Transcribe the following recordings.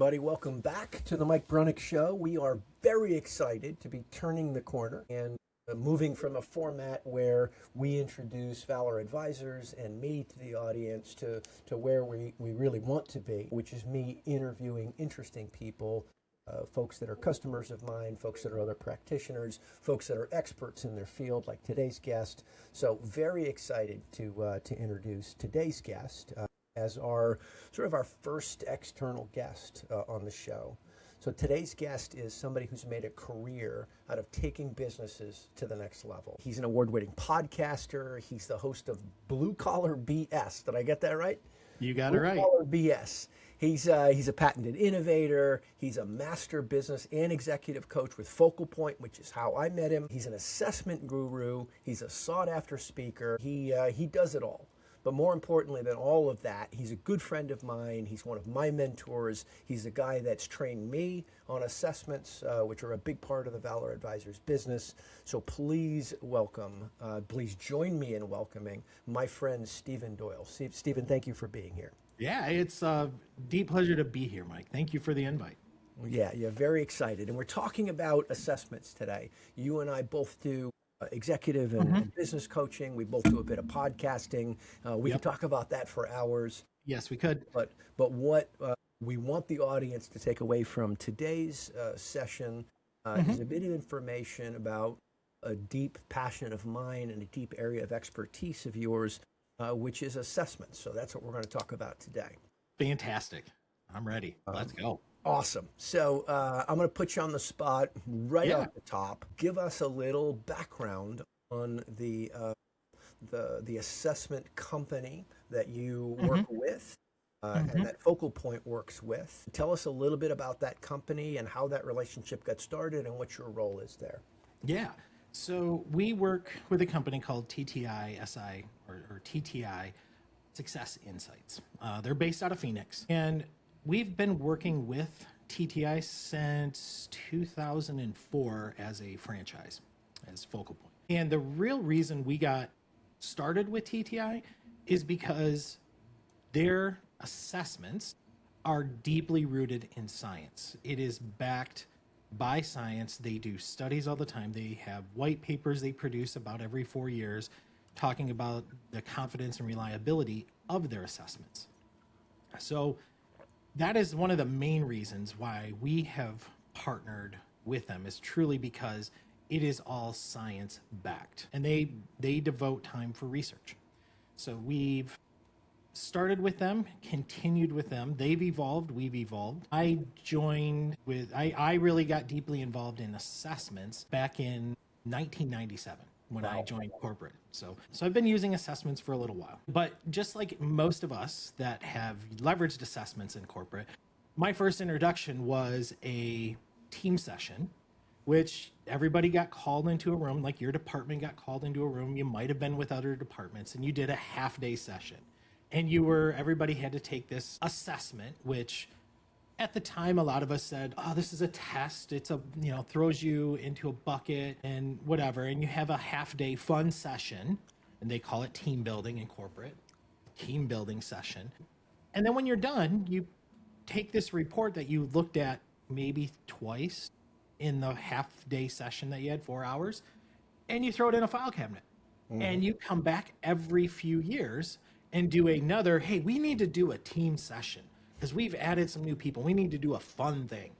everybody. Welcome back to the Mike Brunnick Show. We are very excited to be turning the corner and moving from a format where we introduce Valor advisors and me to the audience to where we really want to be, which is me interviewing interesting people, folks that are customers of mine, folks that are other practitioners, folks that are experts in their field, like today's guest. So very excited to introduce today's guest as our first external guest on the show. So today's guest is somebody who's made a career out of taking businesses to the next level. He's an award-winning podcaster. He's the host of Blue Collar BS. Did I get that right? You got it right. Blue Collar BS. He's a patented innovator. He's a master business and executive coach with Focal Point, which is how I met him. He's an assessment guru. He's a sought-after speaker. He does it all. But more importantly than all of that, he's a good friend of mine. He's one of my mentors. He's the guy that's trained me on assessments, which are a big part of the Valor Advisors business. So please please join me in welcoming my friend Stephen Doyle. Stephen, thank you for being here. Yeah, it's a deep pleasure to be here, Mike. Thank you for the invite. Yeah, very excited. And we're talking about assessments today. You and I both do executive and business coaching. We both do a bit of podcasting. We can talk about that for hours. Yes, we could. But what we want the audience to take away from today's session is a bit of information about a deep passion of mine and a deep area of expertise of yours, which is assessments. So that's what we're going to talk about today. Fantastic. I'm ready. Let's go. Awesome. So I'm going to put you on the spot right off the top. Give us a little background on the assessment company that you work with and that Focal Point works with. Tell us a little bit about that company and how that relationship got started and what your role is there. Yeah. So we work with a company called TTI SI or TTI Success Insights. They're based out of Phoenix, and we've been working with TTI since 2004 as a franchise, as Focal Point. And the real reason we got started with TTI is because their assessments are deeply rooted in science. It is backed by science. They do studies all the time. They have white papers they produce about every 4 years talking about the confidence and reliability of their assessments. So that is one of the main reasons why we have partnered with them, is truly because it is all science backed, and they devote time for research. So we've started with them, continued with them. They've evolved, we've evolved. I really got deeply involved in assessments back in 1997 when I joined corporate. So I've been using assessments for a little while. But just like most of us that have leveraged assessments in corporate, my first introduction was a team session, which everybody got called into a room, like your department got called into a room. You might have been with other departments, and you did a half-day session. And everybody had to take this assessment, which at the time, a lot of us said, oh, this is a test. It's throws you into a bucket and whatever. And you have a half-day fun session, and they call it team building in corporate, team building session. And then when you're done, you take this report that you looked at maybe twice in the half-day session that you had 4 hours, and you throw it in a file cabinet. And you come back every few years and do another, hey, we need to do a team session, because we've added some new people. We need to do a fun thing.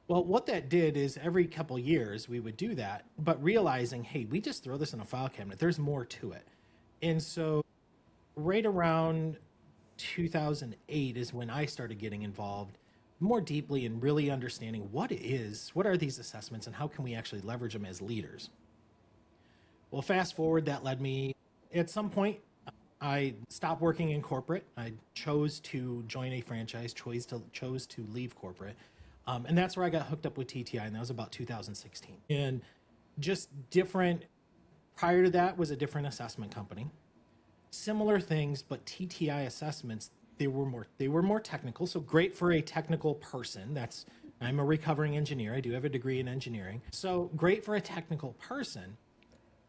Well, what that did is every couple years we would do that, but realizing, hey, we just throw this in a file cabinet. There's more to it. And so right around 2008 is when I started getting involved more deeply in really understanding what are these assessments and how can we actually leverage them as leaders. Well, fast forward, that led me, at some point, I stopped working in corporate. I chose to join a franchise, chose to leave corporate. And that's where I got hooked up with TTI, and that was about 2016. And just different, prior to that was a different assessment company. Similar things, but TTI assessments, they were more technical. So great for a technical person. I'm a recovering engineer. I do have a degree in engineering. So great for a technical person.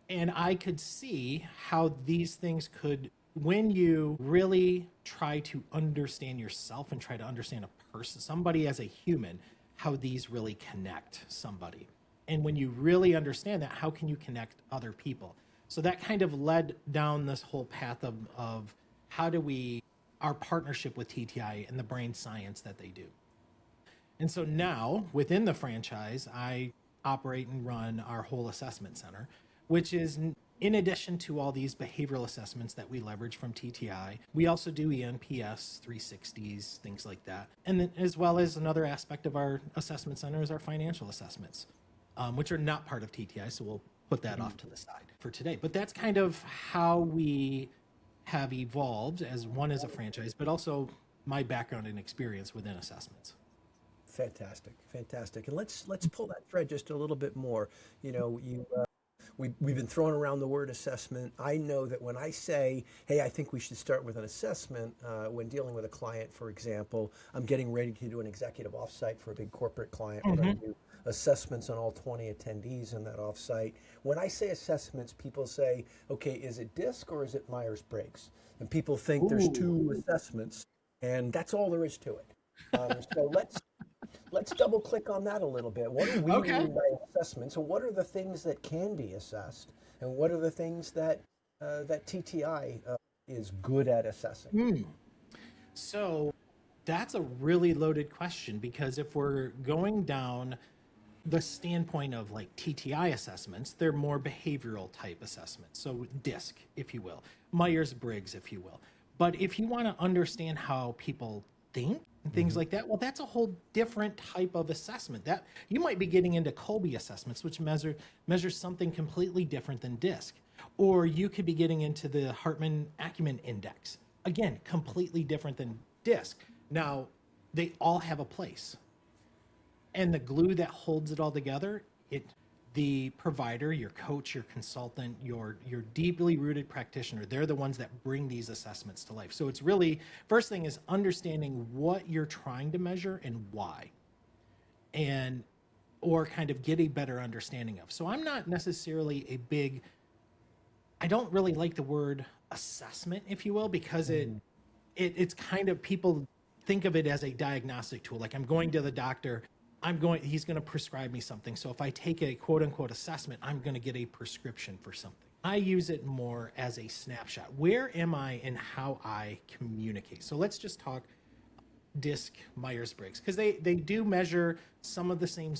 And I could see how these things could, when you really try to understand yourself and try to understand a person, somebody as a human, how these really connect somebody. And when you really understand that, how can you connect other people? So that kind of led down this whole path of how do we, our partnership with TTI and the brain science that they do. And so now within the franchise, I operate and run our whole assessment center, which is in addition to all these behavioral assessments that we leverage from TTI. We also do ENPS 360s, things like that. And then as well as another aspect of our assessment center is our financial assessments, which are not part of TTI. So we'll put that off to the side for today. But that's kind of how we have evolved as one as a franchise, but also my background and experience within assessments. Fantastic, fantastic. And let's pull that thread just a little bit more. We've been throwing around the word assessment. I know that when I say, hey, I think we should start with an assessment when dealing with a client, for example, I'm getting ready to do an executive offsite for a big corporate client. We're going to do assessments on all 20 attendees in that offsite. When I say assessments, people say, okay, is it DISC or is it Myers-Briggs? And people think there's two assessments, and that's all there is to it. So let's double click on that a little bit. What do we mean by assessments, and what are the things that can be assessed, and what are the things that that TTI is good at assessing? So that's a really loaded question, because if we're going down the standpoint of like TTI assessments, they're more behavioral type assessments. So DISC, if you will, Myers-Briggs, if you will. But if you want to understand how people think and things like that, well, that's a whole different type of assessment. That you might be getting into Kolbe assessments, which measures something completely different than DISC. Or you could be getting into the Hartman Acumen Index. Again, completely different than DISC. Now, they all have a place. And the glue that holds it all together, the provider, your coach, your consultant, your deeply rooted practitioner, they're the ones that bring these assessments to life. So it's really, first thing is understanding what you're trying to measure and why, or kind of get a better understanding of. So I'm not necessarily I don't really like the word assessment, if you will, because it's kind of, people think of it as a diagnostic tool. Like, I'm going to the doctor, he's going to prescribe me something. So if I take a quote unquote assessment, I'm going to get a prescription for something. I use it more as a snapshot. Where am I in how I communicate? So let's just talk DISC, Myers-Briggs, because they do measure some of the same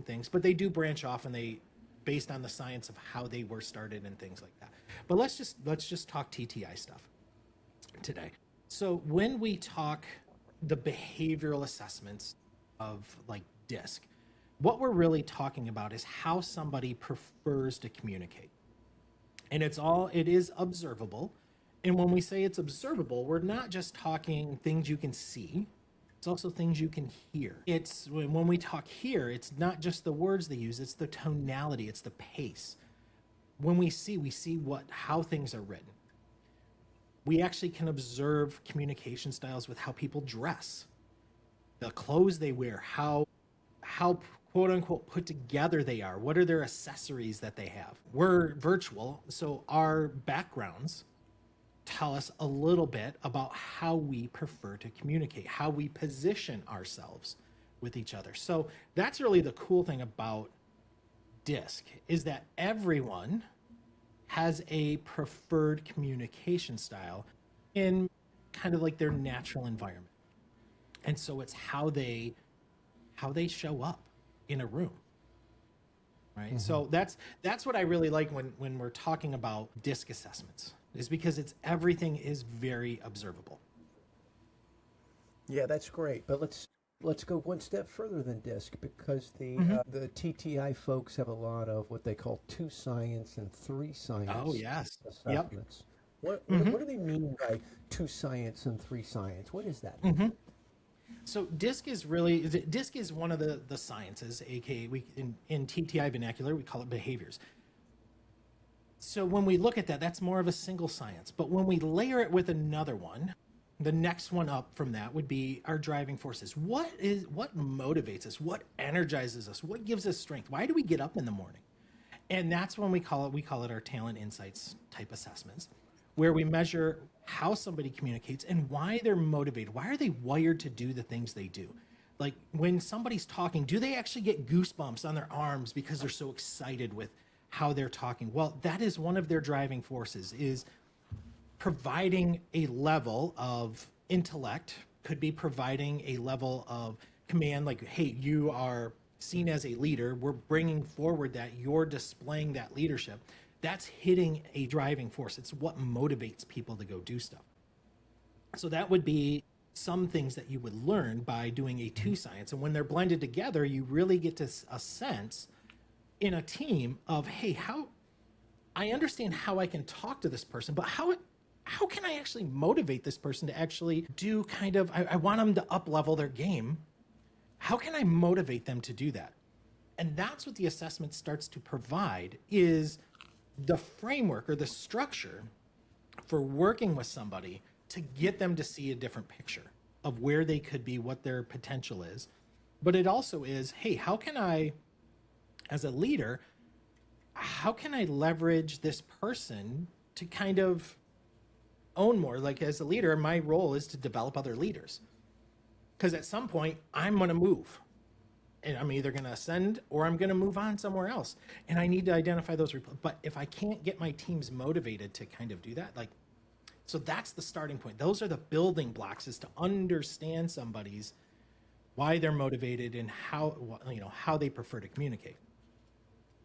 things, but they do branch off, and they based on the science of how they were started and things like that. But let's just talk TTI stuff today. So when we talk the behavioral assessments of like DISC, what we're really talking about is how somebody prefers to communicate. And it is observable. And when we say it's observable, we're not just talking things you can see, it's also things you can hear. It's when we talk here, it's not just the words they use, it's the tonality, it's the pace. When we see how things are written. We actually can observe communication styles with how people dress, the clothes they wear, how quote unquote put together they are, what are their accessories that they have. We're virtual, so our backgrounds tell us a little bit about how we prefer to communicate, how we position ourselves with each other. So that's really the cool thing about DISC, is that everyone has a preferred communication style in kind of like their natural environment. And so it's how they show up in a room. Right. So that's what I really like when we're talking about DISC assessments, is because everything is very observable. Yeah, that's great. But let's go one step further than DISC, because the TTI folks have a lot of what they call 2 science and 3 science assessments. Yep. What do they mean by 2 science and 3 science? What is that? So DISC is one of the sciences, aka in TTI vernacular we call it behaviors. So when we look at that, that's more of a single science. But when we layer it with another one, the next one up from that would be our driving forces. What motivates us? What energizes us? What gives us strength? Why do we get up in the morning? And that's when we call it our talent insights type assessments. where we measure how somebody communicates and why they're motivated. Why are they wired to do the things they do? Like when somebody's talking, do they actually get goosebumps on their arms because they're so excited with how they're talking? Well, that is one of their driving forces, is providing a level of intellect, could be providing a level of command, like, hey, you are seen as a leader. We're bringing forward that you're displaying that leadership. That's hitting a driving force. It's what motivates people to go do stuff. So that would be some things that you would learn by doing a two science. And when they're blended together, you really get to a sense in a team of, hey, how I understand how I can talk to this person, but how can I actually motivate this person to actually do kind of, I want them to up level their game. How can I motivate them to do that? And that's what the assessment starts to provide, is the framework or the structure for working with somebody to get them to see a different picture of where they could be, what their potential is. But it also is, hey, how can I, as a leader, how can I leverage this person to kind of own more? Like, as a leader, my role is to develop other leaders. Because at some point, I'm going to move. And I'm either going to ascend or I'm going to move on somewhere else. And I need to identify those. But if I can't get my teams motivated to kind of do that, like, so that's the starting point. Those are the building blocks, is to understand somebody's, why they're motivated and how, how they prefer to communicate.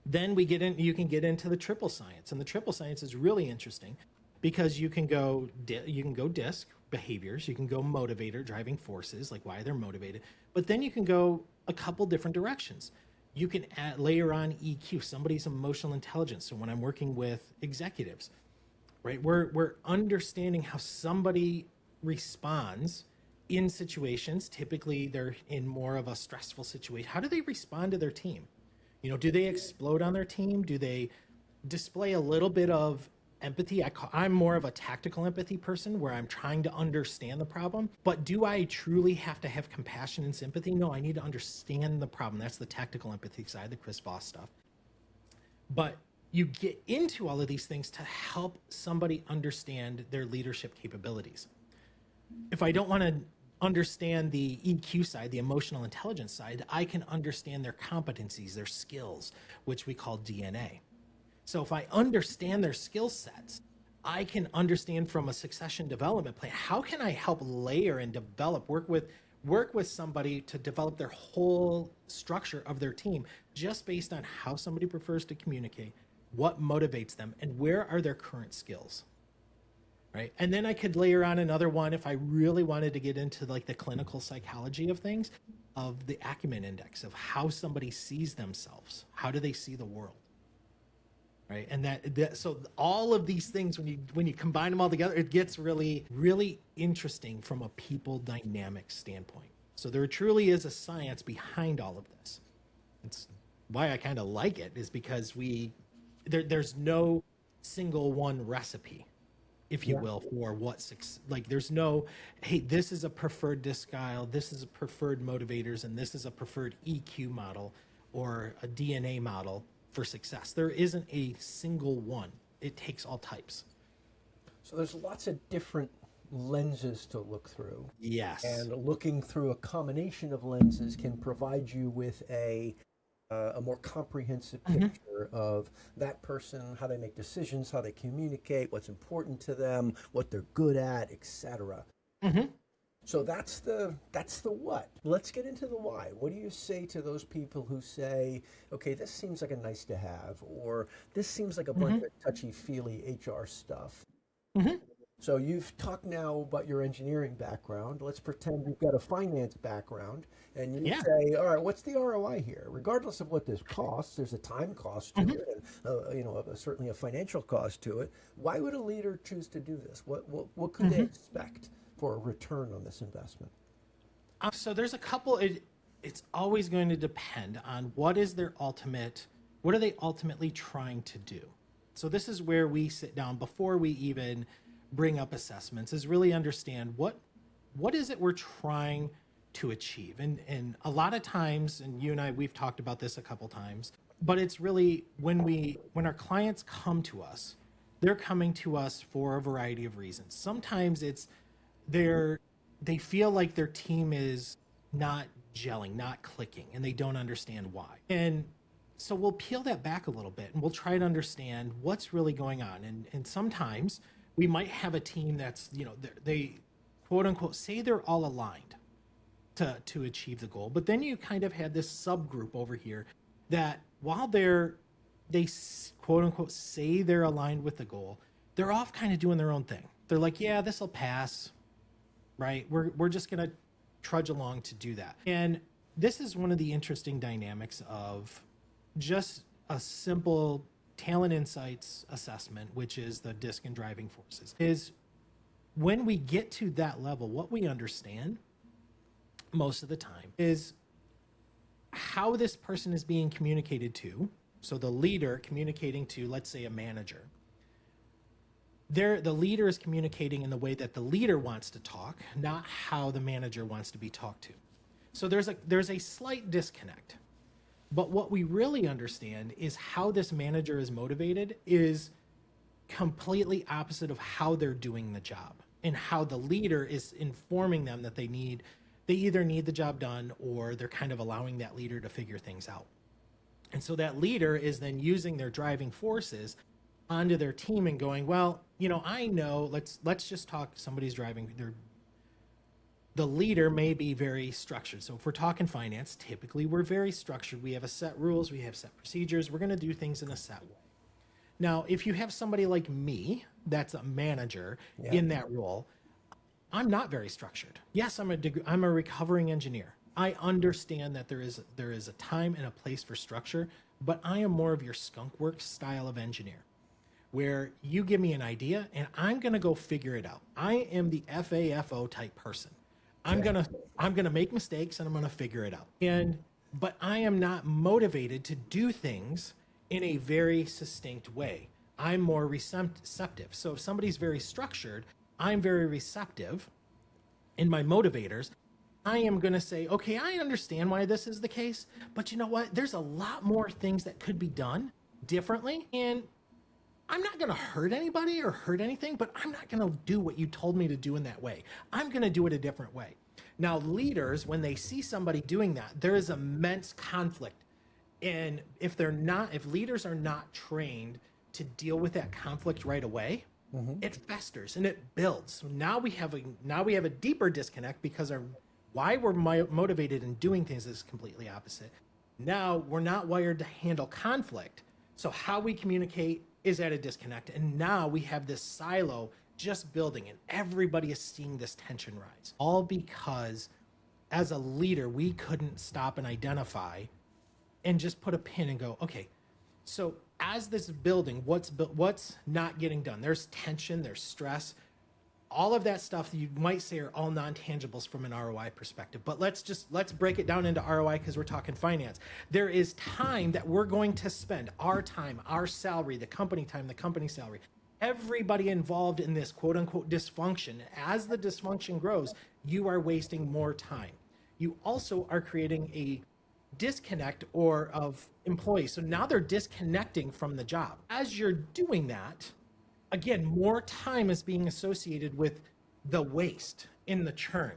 Then you can get into the triple science, and the triple science is really interesting because you can go DISC, behaviors, you can go motivator, driving forces, like why they're motivated, but then you can go a couple different directions. You can layer on EQ, somebody's emotional intelligence. So when I'm working with executives, right, we're understanding how somebody responds in situations. Typically they're in more of a stressful situation. How do they respond to their team? Do they explode on their team? Do they display a little bit of empathy? I'm more of a tactical empathy person, where I'm trying to understand the problem. But do I truly have to have compassion and sympathy? No, I need to understand the problem. That's the tactical empathy side, the Chris Voss stuff. But you get into all of these things to help somebody understand their leadership capabilities. If I don't want to understand the EQ side, the emotional intelligence side, I can understand their competencies, their skills, which we call DNA. So if I understand their skill sets, I can understand from a succession development plan, how can I help layer and develop, work with somebody to develop their whole structure of their team, just based on how somebody prefers to communicate, what motivates them, and where are their current skills. Right? And then I could layer on another one if I really wanted to get into like the clinical psychology of things, of the acumen index, of how somebody sees themselves. How do they see the world? Right? And so all of these things, when you combine them all together, it gets really, really interesting from a people dynamic standpoint. So there truly is a science behind all of this. It's why I kind of like it, is because there's no single one recipe, if you will, for there's no, hey, this is a preferred DISC style, this is a preferred motivators, and this is a preferred EQ model or a DNA model for success. There isn't a single one. It takes all types. So there's lots of different lenses to look through. Yes. And looking through a combination of lenses can provide you with a more comprehensive picture of that person, how they make decisions, how they communicate, what's important to them, what they're good at, etc. So that's the what. Let's get into the why. What do you say to those people who say, okay, this seems like a nice to have, or this seems like a bunch of touchy-feely HR stuff? So you've talked now about your engineering background. Let's pretend you've got a finance background, and you say, all right, what's the ROI here? Regardless of what this costs, there's a time cost to it, and certainly a financial cost to it. Why would a leader choose to do this? What could they expect for a return on this investment? So there's a couple. It's always going to depend on what are they ultimately trying to do. So this is where we sit down before we even bring up assessments, is really understand what is it we're trying to achieve. And a lot of times, and you and I, we've talked about this a couple times, but it's really when our clients come to us, they're coming to us for a variety of reasons. Sometimes it's they feel like their team is not gelling, not clicking, and they don't understand why. And so we'll peel that back a little bit and we'll try to understand what's really going on. And sometimes we might have a team that's, they quote unquote say they're all aligned to achieve the goal. But then you kind of had this subgroup over here that while they quote unquote say they're aligned with the goal, they're off kind of doing their own thing. They're like, yeah, this will pass, right? We're just going to trudge along to do that. And this is one of the interesting dynamics of just a simple talent insights assessment, which is the DISC and driving forces, is when we get to that level, what we understand most of the time is how this person is being communicated to. So the leader communicating to, let's say, a manager. The leader is communicating in the way that the leader wants to talk, not how the manager wants to be talked to. So there's a slight disconnect. But what we really understand is how this manager is motivated is completely opposite of how they're doing the job, and how the leader is informing them that they either need the job done or they're kind of allowing that leader to figure things out. And so that leader is then using their driving forces onto their team and going, well, I know, let's just talk, somebody's driving, the leader may be very structured. So if we're talking finance, typically we're very structured. We have a set rules, we have set procedures, we're going to do things in a set way. Now, if you have somebody like me that's a manager in that role, I'm not very structured. Yes, I'm a recovering engineer. I understand that there is a time and a place for structure, but I am more of your skunk works style of engineer, where you give me an idea and I'm going to go figure it out. I am the FAFO type person. I'm going to make mistakes and I'm going to figure it out. But I am not motivated to do things in a very succinct way. I'm more receptive. So if somebody's very structured, I'm very receptive in my motivators. I am going to say, okay, I understand why this is the case, but you know what? There's a lot more things that could be done differently. And I'm not going to hurt anybody or hurt anything, but I'm not going to do what you told me to do in that way. I'm going to do it a different way. Now, leaders, when they see somebody doing that, there is immense conflict. And if leaders are not trained to deal with that conflict right away, it festers and it builds. So now we have a deeper disconnect because why we're motivated in doing things is completely opposite. Now we're not wired to handle conflict. So how we communicate is at a disconnect. And now we have this silo just building and everybody is seeing this tension rise. All because as a leader, we couldn't stop and identify and just put a pin and go, okay, so as this building, what's not getting done? There's tension, there's stress. All of that stuff that you might say are all non-tangibles from an ROI perspective. But let's break it down into ROI because we're talking finance. There is time that we're going to spend, our time, our salary, the company time, the company salary. Everybody involved in this quote unquote dysfunction, as the dysfunction grows, you are wasting more time. You also are creating a disconnect of employees. So now they're disconnecting from the job. As you're doing that, again, more time is being associated with the waste in the churn.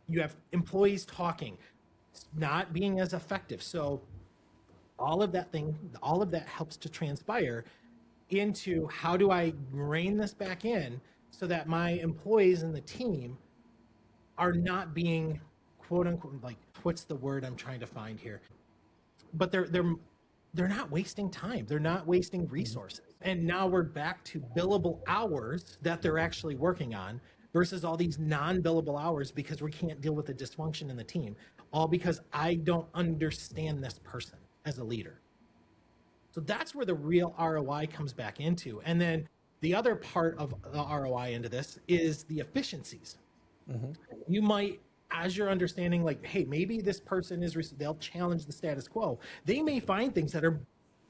You have employees talking, not being as effective. So all of that helps to transpire into how do I rein this back in so that my employees and the team are not being quote unquote, like, what's the word I'm trying to find here? But they're not wasting time. They're not wasting resources. And now we're back to billable hours that they're actually working on versus all these non-billable hours because we can't deal with the dysfunction in the team, all because I don't understand this person as a leader. So that's where the real ROI comes back into. And then the other part of the ROI into this is the efficiencies. You might, as you're understanding, like, hey, maybe this person they'll challenge the status quo. They may find things that are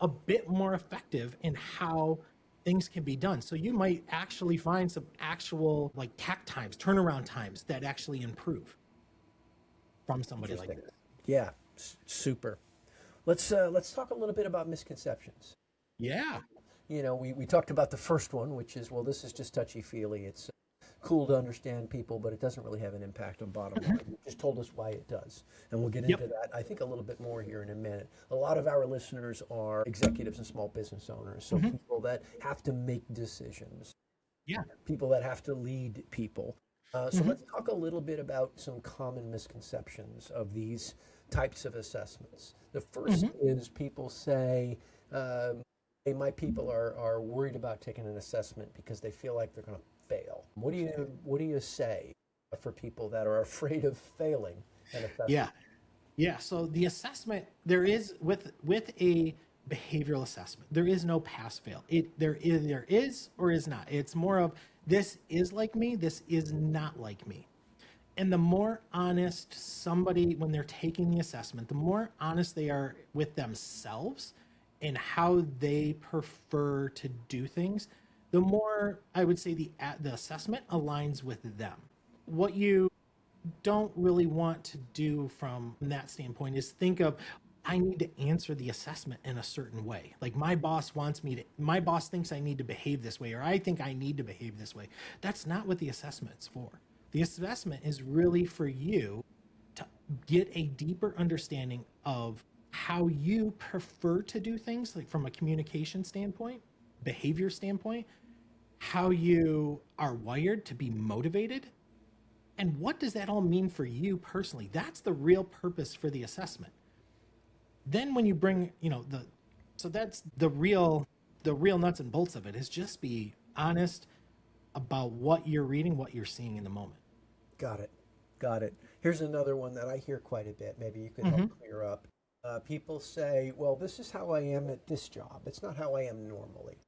a bit more effective in how things can be done. So you might actually find some actual like takt times, turnaround times that actually improve from somebody like this. Yeah, super. Let's talk a little bit about misconceptions. Yeah. we talked about the first one, which is, well, this is just touchy-feely. It's cool to understand people, but it doesn't really have an impact on bottom line. You just told us why it does. And we'll get into that, I think, a little bit more here in a minute. A lot of our listeners are executives and small business owners, so people that have to make decisions, people that have to lead people. So let's talk a little bit about some common misconceptions of these types of assessments. The first is people say, hey, my people are worried about taking an assessment because they feel like they're going to fail. What do you say for people that are afraid of failing an assessment? Yeah. So the assessment, there is with a behavioral assessment, there is no pass fail. There is or is not. It's more of, this is like me, this is not like me. And the more honest somebody, when they're taking the assessment, the more honest they are with themselves and how they prefer to do things, the more I would say the assessment aligns with them. What you don't really want to do from that standpoint is think of, I need to answer the assessment in a certain way. Like my boss thinks I need to behave this way, or I think I need to behave this way. That's not what the assessment's for. The assessment is really for you to get a deeper understanding of how you prefer to do things, like from a communication standpoint, behavior standpoint, how you are wired to be motivated, and what does that all mean for you personally. That's the real purpose for the assessment. Then when you bring, so that's the real nuts and bolts of it, is just be honest about what you're reading, what you're seeing in the moment. Got it. Here's another one that I hear quite a bit. Maybe you can help clear up. People say, well, this is how I am at this job. It's not how I am normally.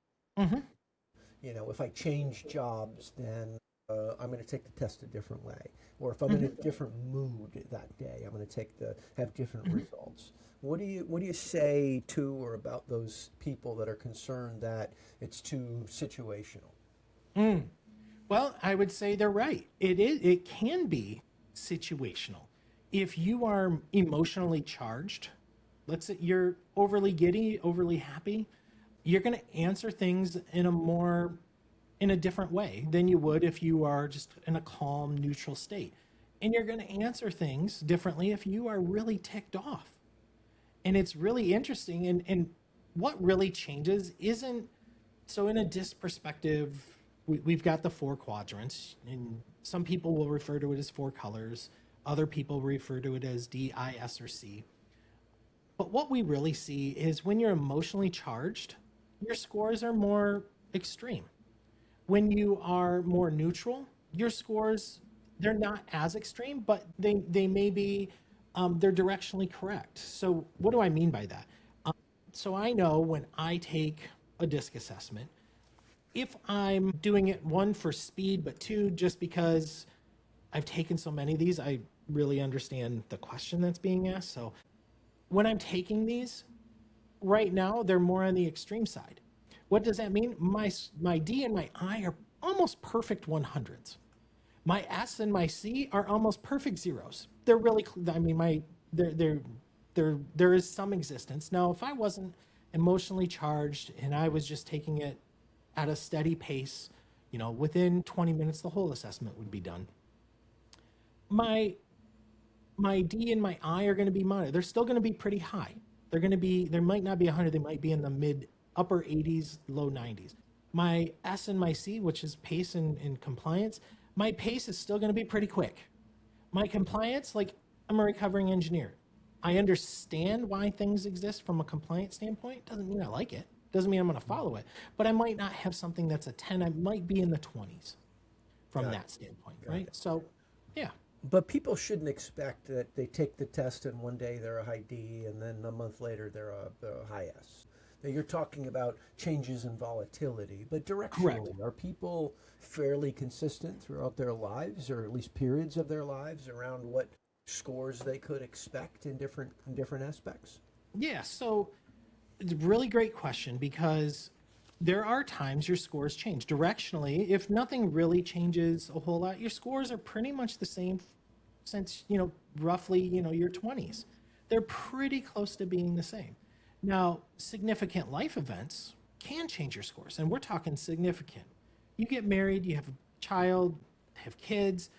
If I change jobs, then I'm going to take the test a different way. Or if I'm in a different mood that day, I'm going to have different results. What do you say to or about those people that are concerned that it's too situational? Well, I would say they're right. It can be situational. If you are emotionally charged, let's say you're overly giddy, overly happy, you're going to answer things in a different way than you would if you are just in a calm, neutral state. And you're going to answer things differently if you are really ticked off. And it's really interesting. And what really changes isn't, so in a DISC perspective, we've got the 4 quadrants, and some people will refer to it as 4 colors. Other people refer to it as D, I, S, or C. But what we really see is when you're emotionally charged, your scores are more extreme. When you are more neutral, your scores, they're not as extreme, but they may be, they're directionally correct. So what do I mean by that? So I know when I take a DISC assessment, if I'm doing it, 1, for speed, but 2, just because I've taken so many of these, I really understand the question that's being asked. So when I'm taking these, right now, they're more on the extreme side. What does that mean? My D and my I are almost perfect 100s. My S and my C are almost perfect zeros. They're really, there is some existence. Now, if I wasn't emotionally charged and I was just taking it at a steady pace, within 20 minutes, the whole assessment would be done. My D and my I are going to be moderate. They're still going to be pretty high. There might not be 100. They might be in the upper 80s, low 90s. My S and my C, which is pace and compliance, my pace is still going to be pretty quick. My compliance, like, I'm a recovering engineer. I understand why things exist from a compliance standpoint. Doesn't mean I like it. Doesn't mean I'm going to follow it. But I might not have something that's a 10. I might be in the 20s from that standpoint, right? So, yeah. But people shouldn't expect that they take the test and one day they're a high D and then a month later they're a high S. Now, you're talking about changes in volatility, but directionally, are people fairly consistent throughout their lives, or at least periods of their lives, around what scores they could expect in different aspects? Yeah, so it's a really great question, because there are times your scores change. Directionally, if nothing really changes a whole lot, your scores are pretty much the same since, roughly, your 20s. They're pretty close to being the same. Now, significant life events can change your scores. And we're talking significant. You get married, you have a child, have kids,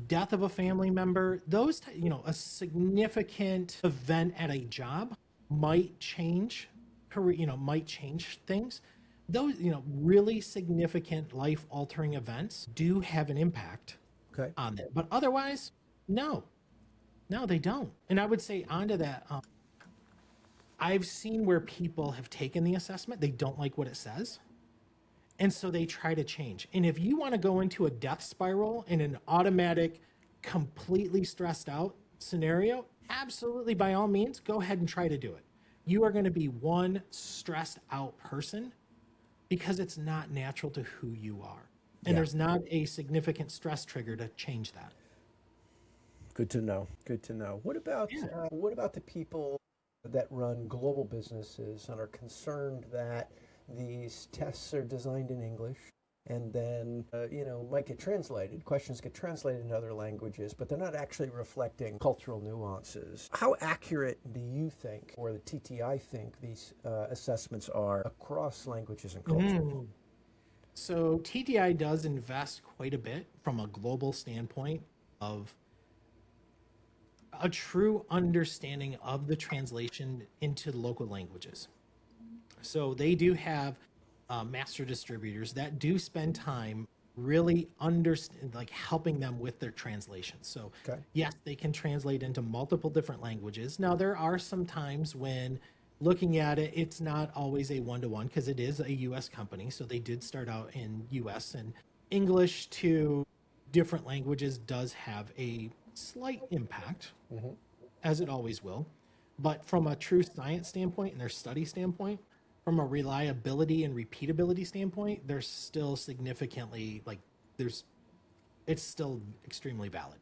death of a family member, those, a significant event at a job might change career, might change things. Those, really significant life altering events do have an impact on that. But otherwise, no, they don't. And I would say onto that, I've seen where people have taken the assessment, they don't like what it says. And so they try to change. And if you want to go into a death spiral in an automatic, completely stressed out scenario, absolutely, by all means, go ahead and try to do it. You are going to be one stressed out person because it's not natural to who you are. And there's not a significant stress trigger to change that. Good to know. Good to know. What about the people that run global businesses and are concerned that these tests are designed in English and then, might get translated. Questions get translated into other languages, but they're not actually reflecting cultural nuances. How accurate do you think, or the TTI think, these assessments are across languages and cultures? So TTI does invest quite a bit from a global standpoint of a true understanding of the translation into local languages. So they do have master distributors that do spend time really helping them with their translations. So yes, they can translate into multiple different languages. Now there are some times when looking at it, it's not always a one-to-one because it is a US company. So they did start out in US, and English to different languages does have a slight impact, as it always will. But from a true science standpoint and their study standpoint, from a reliability and repeatability standpoint, they're still significantly it's still extremely valid.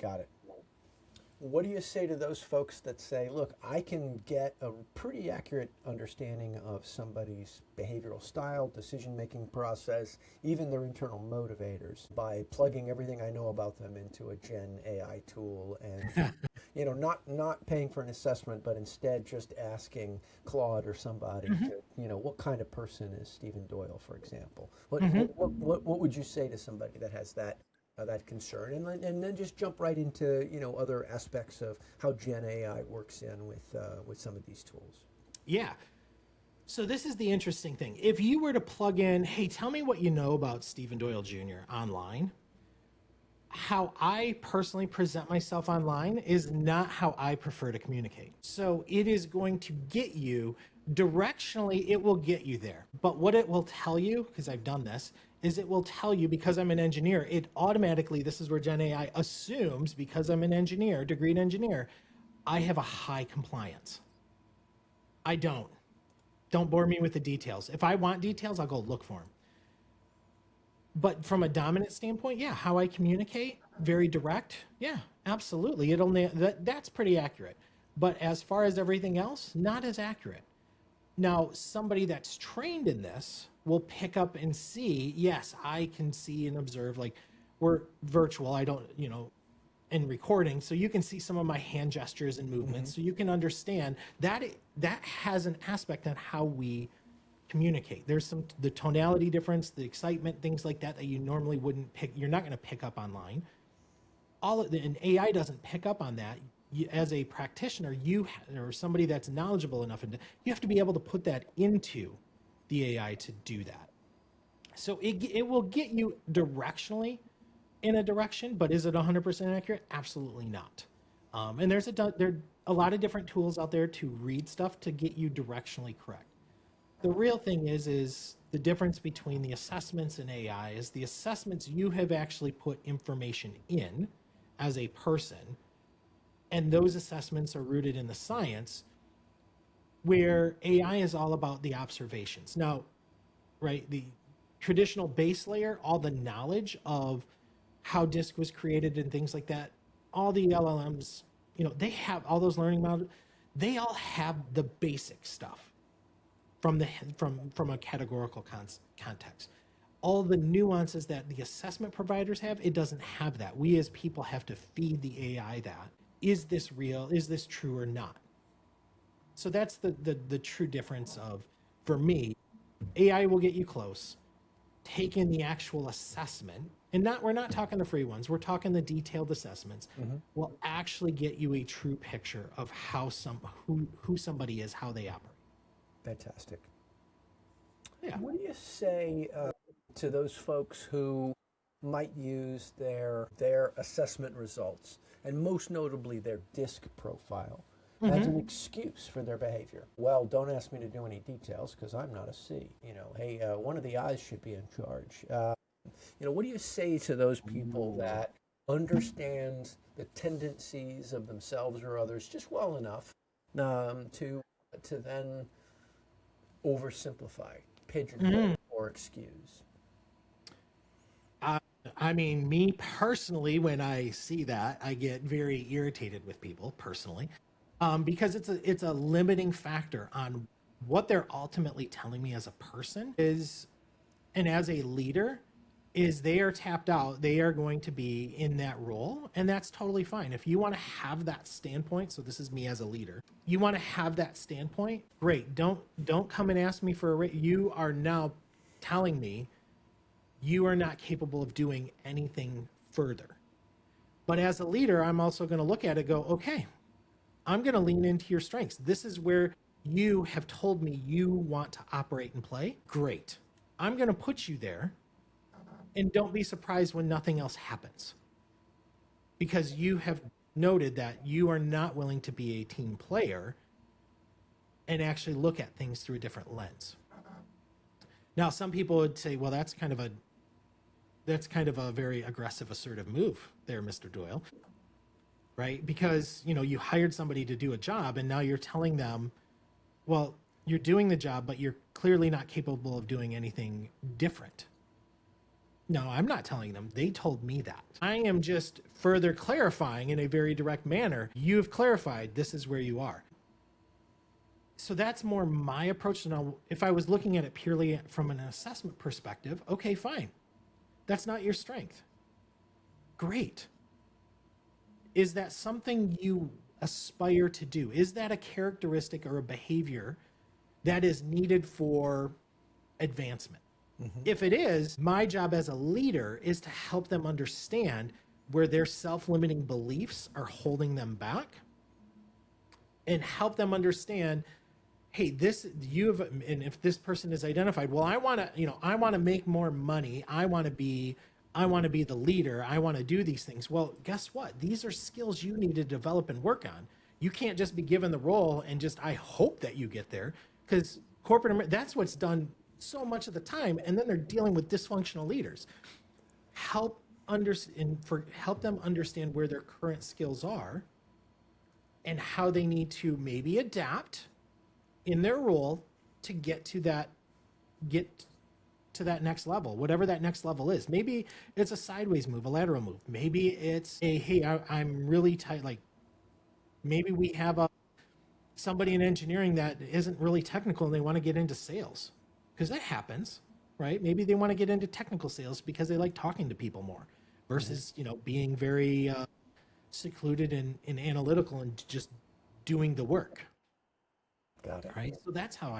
Got it. What do you say to those folks that say, look, I can get a pretty accurate understanding of somebody's behavioral style, decision-making process, even their internal motivators by plugging everything I know about them into a Gen AI tool and, not paying for an assessment, but instead just asking Claude or somebody to, what kind of person is Stephen Doyle, for example? What would you say to somebody that has that concern, and then just jump right into other aspects of how Gen AI works in with some of these tools? Yeah. So this is the interesting thing. If you were to plug in, hey, tell me what you know about Stephen Doyle Jr. online, how I personally present myself online is not how I prefer to communicate. So it is going to get you directionally, it will get you there. But what it will tell you, because I've done this, is it will tell you, because I'm an engineer, it automatically, this is where Gen AI assumes, because I'm an engineer, degreed engineer, I have a high compliance. I don't. Don't bore me with the details. If I want details, I'll go look for them. But from a dominant standpoint, yeah, how I communicate, very direct. Yeah, absolutely. That's pretty accurate. But as far as everything else, not as accurate. Now, somebody that's trained in this will pick up and see, yes, I can see and observe, like we're virtual. I don't, in recording. So you can see some of my hand gestures and movements. So you can understand that that has an aspect on how we communicate. There's the tonality difference, the excitement, things like that you normally wouldn't pick. You're not going to pick up online. And AI doesn't pick up on that. As a practitioner, or somebody that's knowledgeable enough, you have to be able to put that into the AI to do that. So it will get you directionally in a direction, but is it 100% accurate? Absolutely not. And there are a lot of different tools out there to read stuff to get you directionally correct. The real thing is the difference between the assessments and AI is the assessments you have actually put information in as a person, and those assessments are rooted in the science, where AI is all about the observations. Now, right, the traditional base layer, all the knowledge of how DISC was created and things like that, all the LLMs, they have all those learning models, they all have the basic stuff from a categorical context. All the nuances that the assessment providers have, it doesn't have that. We as people have to feed the AI that. Is this real? Is this true or not? So that's the true difference of for me, AI will get you close. Taking the actual assessment, and we're not talking the free ones, we're talking the detailed assessments, will actually get you a true picture of how who somebody is, how they operate. Fantastic. Yeah. What do you say to those folks who might use their assessment results, and most notably their DISC profile, as an excuse for their behavior? Well, don't ask me to do any details because I'm not a C. Hey, one of the I's should be in charge. What do you say to those people that understand the tendencies of themselves or others just well enough to then oversimplify, pigeonhole, or excuse? I mean, me personally, when I see that, I get very irritated with people personally, because it's a limiting factor on what they're ultimately telling me as a person is, and as a leader, is they are tapped out. They are going to be in that role, and that's totally fine. If you want to have that standpoint, so this is me as a leader, you want to have that standpoint, great. Don't come and ask me for a rate. You are now telling me you are not capable of doing anything further. But as a leader, I'm also going to look at it, go, okay, I'm going to lean into your strengths. This is where you have told me you want to operate and play. Great. I'm going to put you there, and don't be surprised when nothing else happens, because you have noted that you are not willing to be a team player and actually look at things through a different lens. Now, some people would say, well, that's kind of a very aggressive, assertive move there, Mr. Doyle, right? Because, you hired somebody to do a job, and now you're telling them, well, you're doing the job, but you're clearly not capable of doing anything different. No, I'm not telling them. They told me that. I am just further clarifying in a very direct manner. You've clarified this is where you are. So that's more my approach. Now, if I was looking at it purely from an assessment perspective, okay, fine. That's not your strength. Great. Is that something you aspire to do? Is that a characteristic or a behavior that is needed for advancement? If it is, my job as a leader is to help them understand where their self-limiting beliefs are holding them back, and help them understand, hey, and if this person is identified, well, I want to make more money. I want to be the leader. I want to do these things. Well, guess what? These are skills you need to develop and work on. You can't just be given the role and just, I hope that you get there, because that's what's done so much of the time. And then they're dealing with dysfunctional leaders. Help them understand where their current skills are and how they need to maybe adapt in their role to get to that next level, whatever that next level is. Maybe it's a sideways move, a lateral move. Maybe it's I'm really tight. Like, maybe we have somebody in engineering that isn't really technical and they want to get into sales, because that happens, right? Maybe they want to get into technical sales because they like talking to people more versus, being very secluded and analytical and just doing the work. Got it. Right. So that's how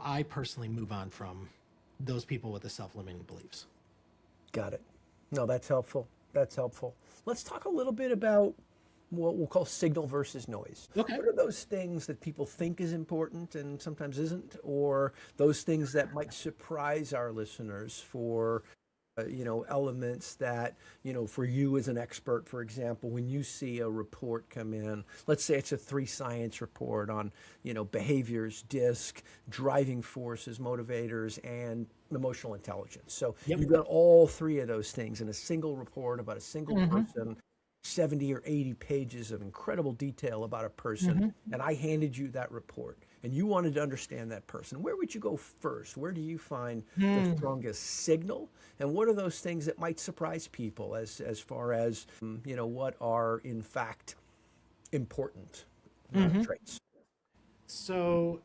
I personally move on from those people with the self-limiting beliefs. Got it. No, that's helpful. Let's talk a little bit about what we'll call signal versus noise. Okay. What are those things that people think is important and sometimes isn't, or those things that might surprise our listeners for elements that, for you as an expert, for example, when you see a report come in, let's say it's a 3 science report on, behaviors, DISC, driving forces, motivators, and emotional intelligence. So you've got all 3 of those things in a single report about a single person, 70 or 80 pages of incredible detail about a person, and I handed you that report, and you wanted to understand that person. Where would you go first? Where do you find the strongest signal? And what are those things that might surprise people as far as, what are in fact important traits? So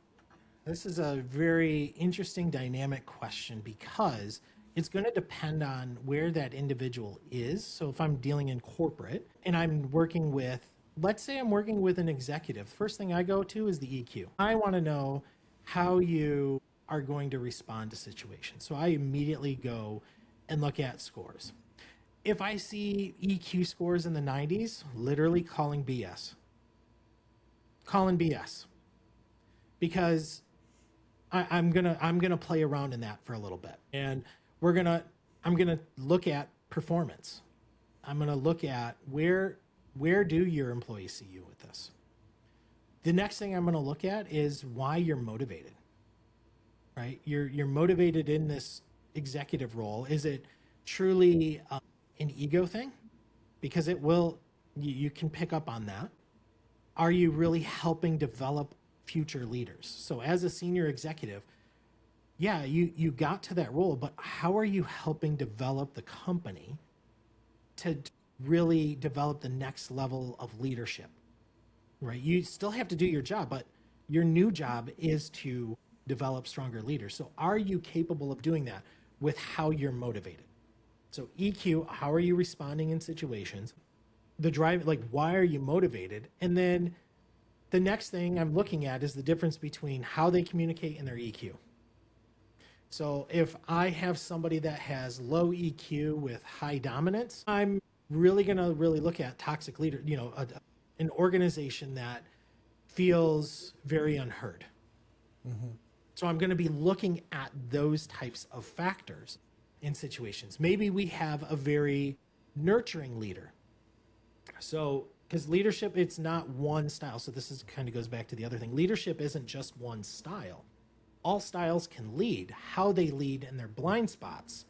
this is a very interesting dynamic question, because it's going to depend on where that individual is. So if I'm dealing in corporate and I'm working with let's say I'm working with an executive. First thing I go to is the EQ. I want to know how you are going to respond to situations. So I immediately go and look at scores. If I see EQ scores in the 90s, literally calling BS. Calling BS. Because I'm gonna play around in that for a little bit. And I'm gonna look at performance. I'm gonna look at where do your employees see you with this? The next thing I'm gonna look at is why you're motivated. Right? You're motivated in this executive role. Is it truly an ego thing? Because it will, you can pick up on that. Are you really helping develop future leaders? So as a senior executive, yeah, you got to that role, but how are you helping develop the company to really develop the next level of leadership? Right? You still have to do your job, but your new job is to develop stronger leaders. So are you capable of doing that with how you're motivated? So EQ, how are you responding in situations? The drive, like, why are you motivated? And then the next thing I'm looking at is the difference between how they communicate and their EQ. So if I have somebody that has low EQ with high dominance, I'm really going to really look at toxic leader, an organization that feels very unheard. Mm-hmm. So I'm going to be looking at those types of factors in situations. Maybe we have a very nurturing leader. So, because leadership, it's not one style. So this is kind of goes back to the other thing. Leadership isn't just one style. All styles can lead. How they lead and their blind spots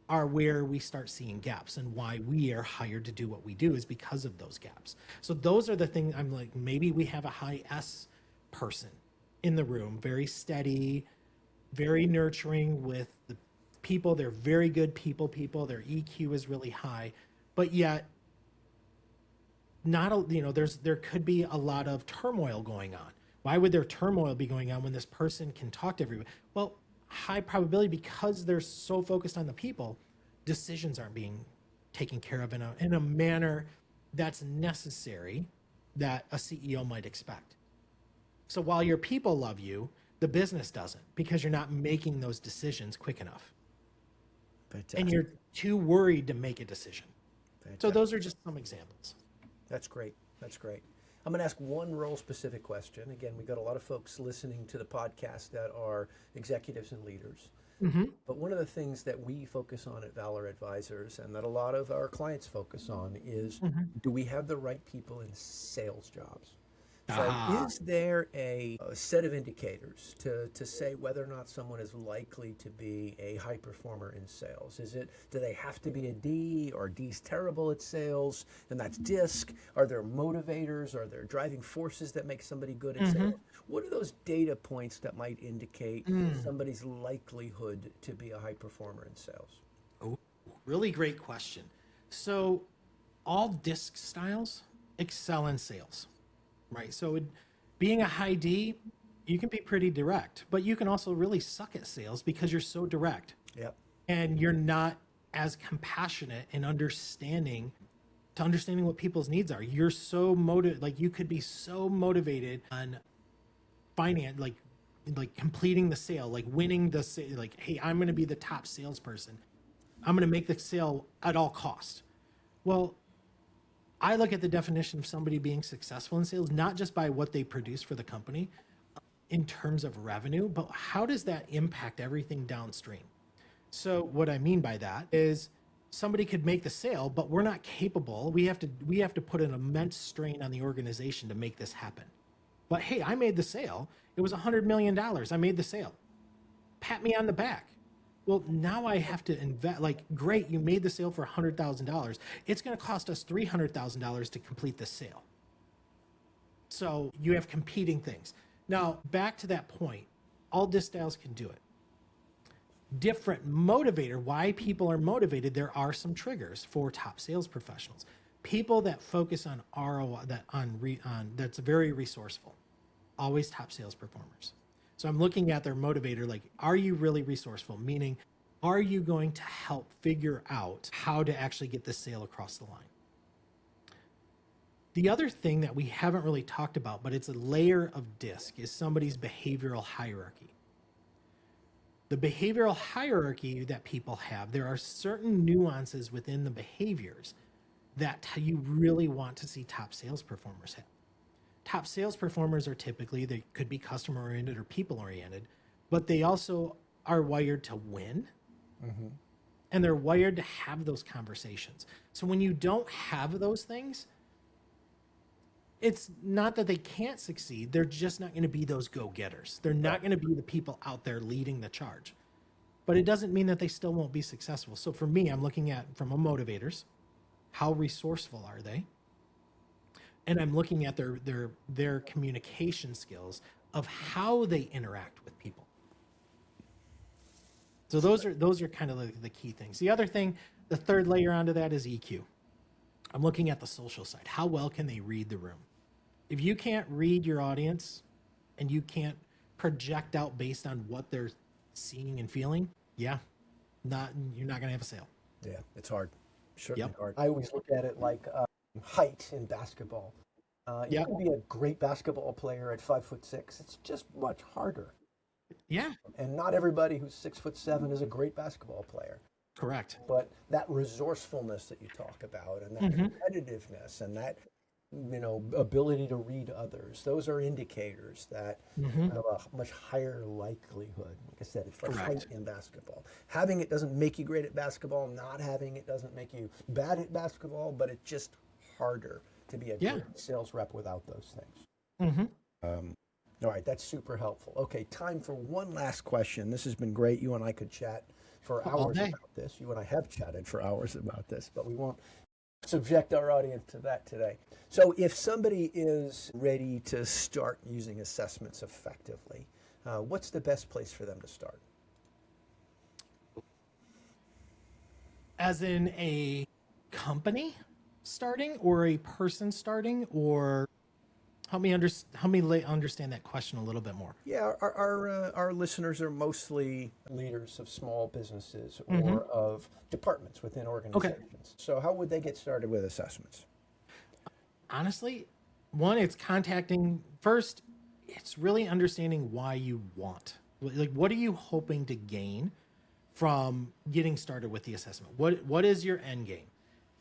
are where we start seeing gaps, and why we are hired to do what we do is because of those gaps. So those are the things I'm like, maybe we have a high S person in the room, very steady, very nurturing with the people. They're very good people. Their EQ is really high, but yet there could be a lot of turmoil going on. Why would there turmoil be going on when this person can talk to everybody? Well, high probability, because they're so focused on the people, decisions aren't being taken care of in a manner that's necessary that a CEO might expect. So while your people love you, the business doesn't, because you're not making those decisions quick enough. Fantastic. And you're too worried to make a decision. Fantastic. So those are just some examples. That's great. That's great. I'm going to ask one role specific question. Again, we've got a lot of folks listening to the podcast that are executives and leaders. Mm-hmm. But one of the things that we focus on at Valor Advisors, and that a lot of our clients focus on, is do we have the right people in sales jobs? So is there a set of indicators to say whether or not someone is likely to be a high performer in sales? Do they have to be a D, or D's terrible at sales, and that's DISC? Are there motivators? Are there driving forces that make somebody good at sales? What are those data points that might indicate somebody's likelihood to be a high performer in sales? Oh, really great question. So all DISC styles excel in sales. Right. So being a high D, you can be pretty direct, but you can also really suck at sales because you're so direct. Yep. And you're not as compassionate in understanding what people's needs are. You're so motivated, like you could be so motivated on finance, like completing the sale, like winning the sale, like, hey, I'm going to be the top salesperson. I'm going to make the sale at all cost. Well, I look at the definition of somebody being successful in sales, not just by what they produce for the company in terms of revenue, but how does that impact everything downstream? So what I mean by that is somebody could make the sale, but we're not capable. We have to put an immense strain on the organization to make this happen. But hey, I made the sale. It was $100 million. I made the sale. Pat me on the back. Well, now I have to invest. Like, great, you made the sale for $100,000. It's going to cost us $300,000 to complete the sale. So you have competing things. Now, back to that point, all DISC styles can do it. Different motivator, why people are motivated, there are some triggers for top sales professionals. People that focus on ROI, that's very resourceful, always top sales performers. So I'm looking at their motivator, like, are you really resourceful? Meaning, are you going to help figure out how to actually get this sale across the line? The other thing that we haven't really talked about, but it's a layer of DISC, is somebody's behavioral hierarchy. The behavioral hierarchy that people have, there are certain nuances within the behaviors that you really want to see top sales performers have. Top sales performers are typically, they could be customer oriented or people oriented, but they also are wired to win. Mm-hmm. And they're wired to have those conversations. So when you don't have those things, it's not that they can't succeed. They're just not going to be those go-getters. They're not going to be the people out there leading the charge. But it doesn't mean that they still won't be successful. So for me, I'm looking at, from a motivators, how resourceful are they? And I'm looking at their communication skills of how they interact with people. So those are kind of the key things. The other thing, the third layer onto that is EQ. I'm looking at the social side. How well can they read the room? If you can't read your audience and you can't project out based on what they're seeing and feeling, you're not going to have a sale. Yeah, it's hard. Certainly hard. I always look at it like height in basketball. You can be a great basketball player at 5'6". It's just much harder. Yeah. And not everybody who's 6'7" is a great basketball player. Correct. But that resourcefulness that you talk about, and that competitiveness, and that ability to read others, those are indicators that have a much higher likelihood. Like I said, it's like height in basketball. Having it doesn't make you great at basketball. Not having it doesn't make you bad at basketball, but it's just harder to be a great sales rep without those things. All right, that's super helpful. Okay, time for one last question. This has been great. You and I could chat for hours about this. You and I have chatted for hours about this, but we won't subject our audience to that today. So if somebody is ready to start using assessments effectively, what's the best place for them to start? As in a company starting, or a person starting, or help me understand that question a little bit more. Yeah, our listeners are mostly leaders of small businesses or of departments within organizations. Okay. So how would they get started with assessments? Honestly, one, it's contacting first. It's really understanding why you want. Like, what are you hoping to gain from getting started with the assessment? What is your end game?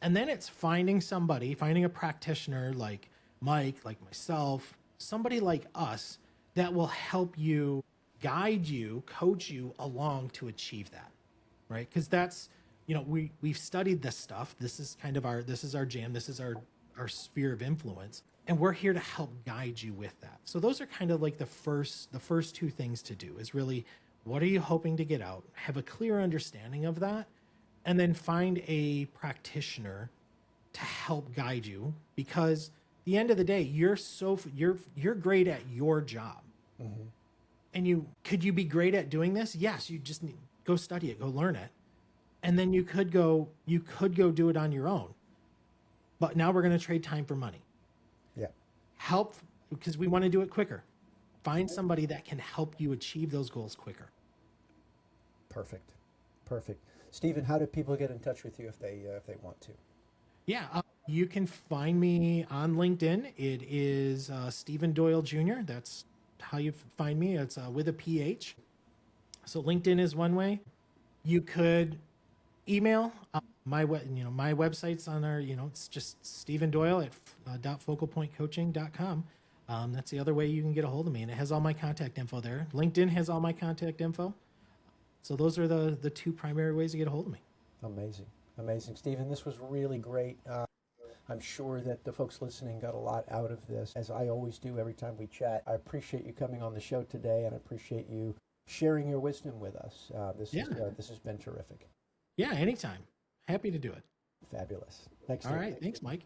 And then it's finding a practitioner like Mike, like myself, somebody like us that will help you, guide you, coach you along to achieve that, right? Because that's, we've studied this stuff. This is kind of our jam. This is our sphere of influence, and we're here to help guide you with that. So those are kind of like the first two things to do is really, what are you hoping to get out? Have a clear understanding of that, and then find a practitioner to help guide you, because at the end of the day, you're great at your job. And could you be great at doing this? Yes, you just need go study it, go learn it. And then you could go do it on your own. But now we're going to trade time for money. Yeah. Help, because we want to do it quicker. Find somebody that can help you achieve those goals quicker. Perfect. Stephen, how do people get in touch with you if they want to? Yeah, you can find me on LinkedIn. It is Stephen Doyle Jr. That's how you find me. It's with a PH. So LinkedIn is one way. You could email my website's on there. It's just Stephen Doyle at .focalpointcoaching.com. That's the other way you can get a hold of me, and it has all my contact info there. LinkedIn has all my contact info. So those are the two primary ways to get a hold of me. Amazing. Stephen, this was really great. I'm sure that the folks listening got a lot out of this, as I always do every time we chat. I appreciate you coming on the show today, and I appreciate you sharing your wisdom with us. This has been terrific. Yeah, anytime. Happy to do it. Fabulous. Thanks. All right. Thanks, Mike.